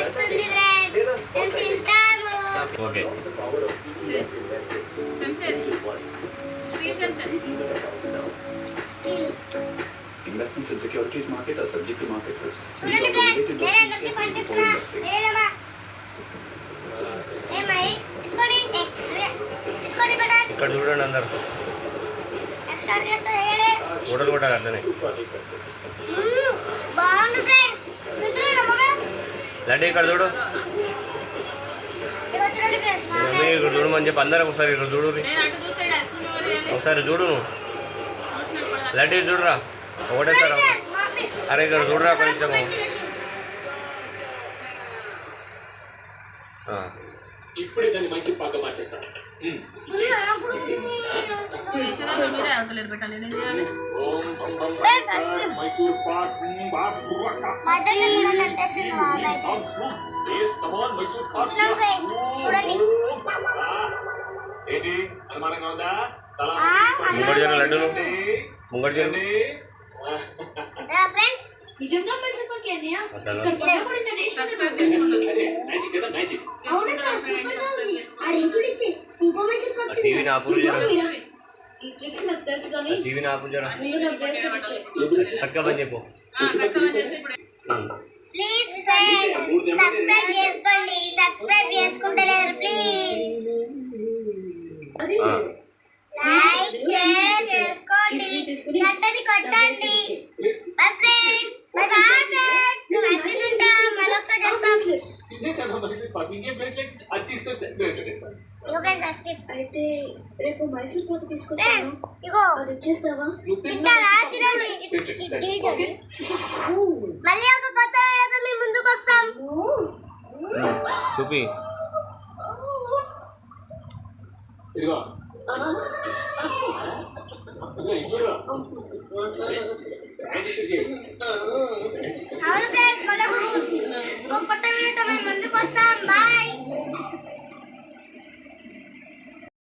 వచ్చేస్తుంది ఫ్రెండ్స్, నేను తింటాను. Okay Investments in securities market are subject to market risks. చూడండి ఫ్రెండ్స్, నేను అందరికీ పంపిస్తున్నా. లేదమ్మా ఏమై ఇస్కోడి ఇస్కోడి బేటా. ఇక్కడ చూడండి అందరు ఎక్స్ట్రా చేస్తా ఏడే ఫోటోలు కొట్టాలి అట్లనే. బాగుంది ఫ్రెండ్స్, తింటున్నారా మమ్మీ? లడ్డు ఇక్కడ చూడు, ఇదిగో చూడండి ఫ్రెండ్స్, మా మమ్మీ ఇక్కడ చూడమని చెప్పి అందరం ఒకసారి ఇక్కడ చూడు, ఒకసారి చూడు నువ్వు. లడ్డు ఇటు చూడరా ఒకటేసారి. ఫ్రెండ్స్, మమ్మీ అరే ఇక్కడ చూడరా కొంచెం. ఇప్పుడే దాన్ని మంచి పాక మార్చేస్తాను. మైసూర్ పాక్ మధ్యలో చూడండి ఎంత ఇస్తుంది మా అమ్మ అయితే. మైసూర్ పాక్ చూడండి ఏంటి అనుమానంగా ఉందా? తలా ముంగడు జర లడ్డును ముంగడు జర ఫ్రెండ్స్ నిజంగా మైసూర్ పాక్ ఏంటియా? అట్లా ఇక్కడ కొనబడింది నేషనల్ మ్యాజిక్ కదా మ్యాజిక్. ఇంకో మైసూర్ పాక్ టీవీని ఆపు జర, ఈ ట్రిక్స్ నాకు తెలుసు కానీ టీవీని ఆపు జర, నేను నా బ్రేస్లెట్ ఇచ్చే కట్టుకోమని చెప్పు. ప్లీజ్ ఫ్రెండ్స్ సబ్స్క్రైబ్ చేసుకోండి, సబ్స్క్రైబ్ చేసుకుంటలేరు ప్లీజ్. లైక్ షేర్ చేసుకోండి, గంటని కొట్టండి. Bye friends, by bye friends, మేము ఐస్ తింటాం, మళ్ళీ ఒకసారి చేస్తాం. తినేసాను మైసూర్ పాక్. ఇంకే బ్రేస్లెట్ అది తీసుకొస్తే బ్రేస్లెట్ ఇస్తాను. ఇగో ఫ్రెండ్స్ ఐస్ క్రీమ్. అయితే రేపు మైసూర్ పాక్ తీసుకొస్తావా? ఫ్రెండ్స్ ఇగో అది వచ్చేస్తావా? తింటారా? తినండి. ఇది మళ్ళీ ఒక కొత్త వీడియోతో మీ ముందుకు వస్తాం. చూపి ఇదిగో ఇదిగో అవును